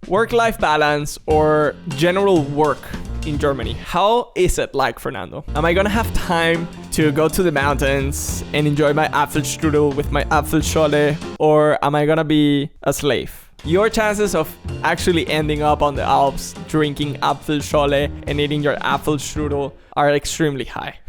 work-life balance or general work in Germany. How is it like, Fernando? Am I gonna have time to go to the mountains and enjoy my Apfelstrudel with my Apfelschorle, or am I gonna be a slave? Your chances of actually ending up on the Alps drinking Apfelschorle and eating your Apfelstrudel are extremely high.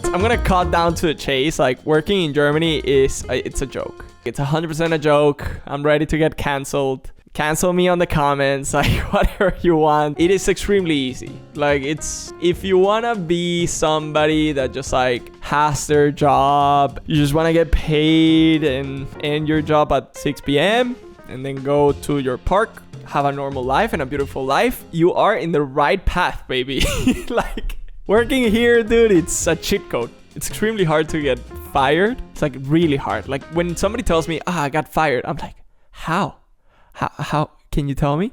I'm gonna cut down to the chase. Like, working in Germany it's a joke. It's 100% a joke. I'm ready to get canceled. Cancel me on the comments, like whatever you want. It is extremely easy. Like, it's, if you wanna be somebody that just like has their job, you just wanna get paid and end your job at 6 p.m. and then go to your park, have a normal life and a beautiful life, you are in the right path, baby. Like, working here, dude, it's a cheat code. It's extremely hard to get fired. It's like really hard. Like, when somebody tells me, I got fired, I'm like, how can you tell me?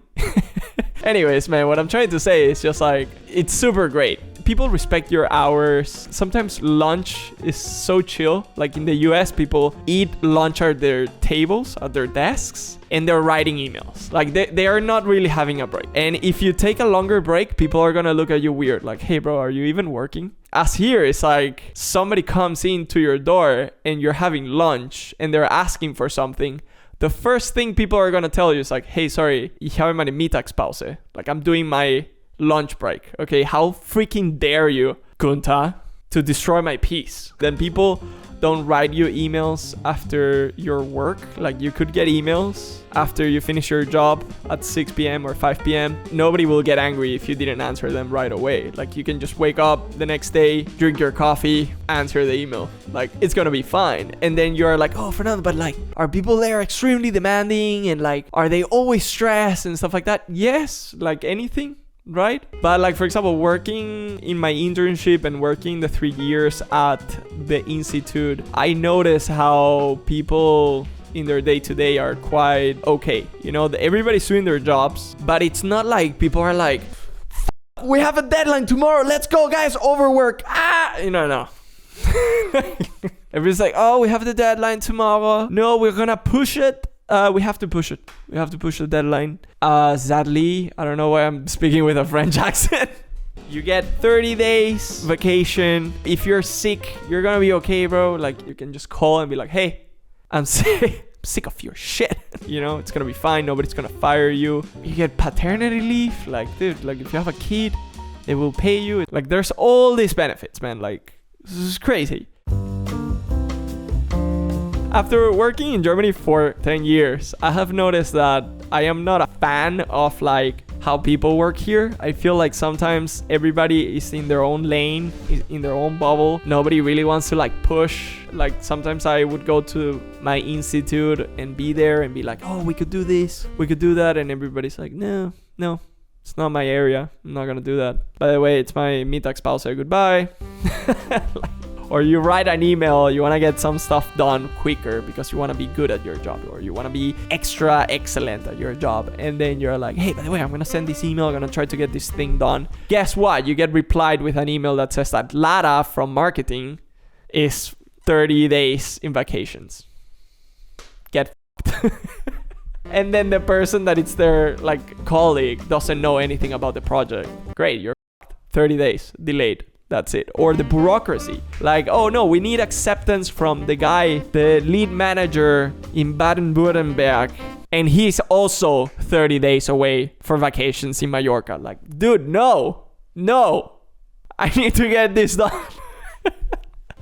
Anyways, man, what I'm trying to say is just like, it's super great. People respect your hours. Sometimes lunch is so chill. Like in the US, people eat lunch at their tables, at their desks, and they're writing emails. Like they are not really having a break. And if you take a longer break, people are gonna look at you weird. Like, hey bro, are you even working? As here, it's like somebody comes into your door and you're having lunch and they're asking for something. The first thing people are going to tell you is like, hey, sorry, ich habe meine Mittagspause. Like, I'm doing my lunch break. Okay, how freaking dare you, Gunther, to destroy my peace? Then people don't write you emails after your work. Like, you could get emails after you finish your job at 6 p.m. or 5 p.m. Nobody will get angry if you didn't answer them right away. Like, you can just wake up the next day, drink your coffee, answer the email. Like, it's gonna be fine. And then you're like, oh, Fernando, but like, are people there extremely demanding? And like, are they always stressed and stuff like that? Yes, like anything. Right? But like, for example, working in my internship and working the 3 years at the institute, I notice how people in their day-to-day are quite okay. You know, everybody's doing their jobs, but it's not like people are like, we have a deadline tomorrow, let's go guys, overwork. No. Everybody's like, oh, we have the deadline tomorrow. No, we're gonna push it. We have to push it. We have to push the deadline. Sadly, I don't know why I'm speaking with a French accent. You get 30 days vacation. If you're sick, you're gonna be okay, bro. Like, you can just call and be like, hey, I'm sick. I'm sick of your shit. You know, it's gonna be fine. Nobody's gonna fire you. You get paternity leave. Like, dude, like if you have a kid, they will pay you. Like, there's all these benefits, man. Like, this is crazy. After working in Germany for 10 years, I have noticed that I am not a fan of like how people work here. I feel like sometimes everybody is in their own lane, in their own bubble. Nobody really wants to like push. Like, sometimes I would go to my institute and be there and be like, oh, we could do this, we could do that. And everybody's like, no, it's not my area. I'm not gonna do that. By the way, it's my Mittagspause. Goodbye. Or you write an email, you want to get some stuff done quicker because you want to be good at your job, or you want to be extra excellent at your job. And then you're like, hey, by the way, I'm going to send this email. I'm going to try to get this thing done. Guess what? You get replied with an email that says that Lara from marketing is 30 days in vacations. Get fucked. And then the person that it's their like colleague doesn't know anything about the project. Great, you're fucked. 30 days delayed. That's it. Or the bureaucracy. Like, oh no, we need acceptance from the guy, the lead manager in Baden-Württemberg. And he's also 30 days away for vacations in Mallorca. Like, dude, no. I need to get this done.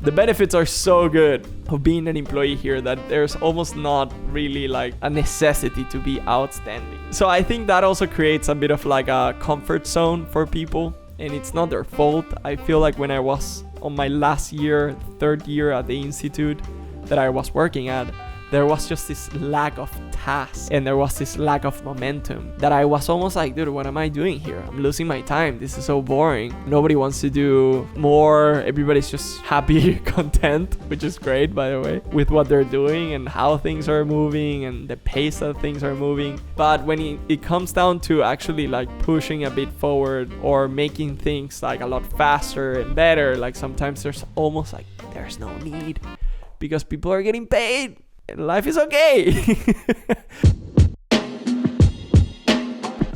The benefits are so good of being an employee here that there's almost not really like a necessity to be outstanding. So I think that also creates a bit of like a comfort zone for people. And it's not their fault. I feel like when I was on my last year, third year at the institute that I was working at, there was just this lack of tasks and there was this lack of momentum that I was almost like, dude, what am I doing here? I'm losing my time. This is so boring. Nobody wants to do more. Everybody's just happy, content, which is great, by the way, with what they're doing and how things are moving and the pace that things are moving. But when it comes down to actually like pushing a bit forward or making things like a lot faster and better, like sometimes there's almost like there's no need because people are getting paid. Life is okay.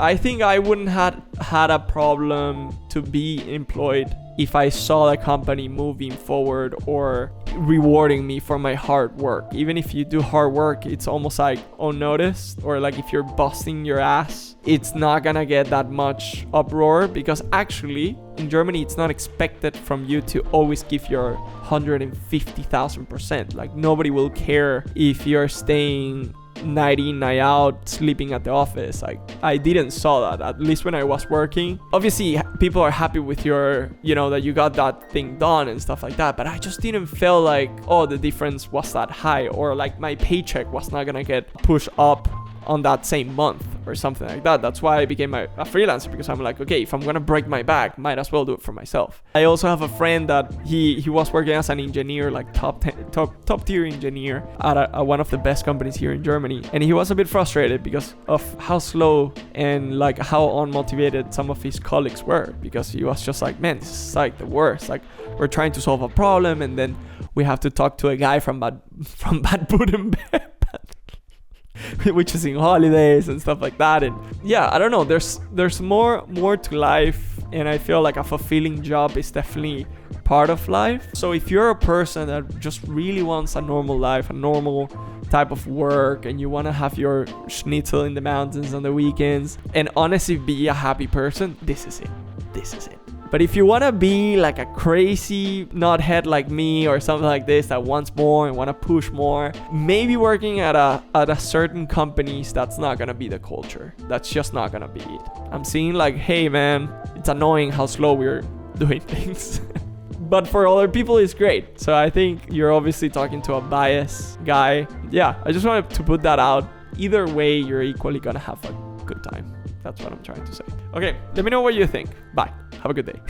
I think I wouldn't have had a problem to be employed if I saw the company moving forward or rewarding me for my hard work. Even if you do hard work, it's almost like unnoticed, or like if you're busting your ass, it's not gonna get that much uproar, because actually in Germany it's not expected from you to always give your 150,000%. Like nobody will care if you're staying night in, night out, sleeping at the office. Like I didn't saw that, at least when I was working. Obviously people are happy with your, you know, that you got that thing done and stuff like that, but I just didn't feel like, oh, the difference was that high, or like my paycheck was not gonna get pushed up on that same month or something like that. That's why I became a freelancer, because I'm like, okay, if I'm gonna break my back, might as well do it for myself. I also have a friend that he was working as an engineer, like top tier engineer at one of the best companies here in Germany, and he was a bit frustrated because of how slow and like how unmotivated some of his colleagues were, because he was just like, man, this is like the worst. Like we're trying to solve a problem and then we have to talk to a guy from Bad Württemberg, which is in holidays and stuff like that. And yeah, I don't know, there's more to life, and I feel like a fulfilling job is definitely part of life. So if you're a person that just really wants a normal life, a normal type of work, and you want to have your schnitzel in the mountains on the weekends and honestly be a happy person, this is it. But if you want to be like a crazy nuthead like me or something like this that wants more and want to push more, maybe working at a certain companies, that's not going to be the culture. That's just not going to be it. I'm seeing like, hey man, it's annoying how slow we're doing things. But for other people, it's great. So I think you're obviously talking to a biased guy. Yeah, I just wanted to put that out. Either way, you're equally going to have a good time. That's what I'm trying to say. Okay, let me know what you think. Bye. Have a good day.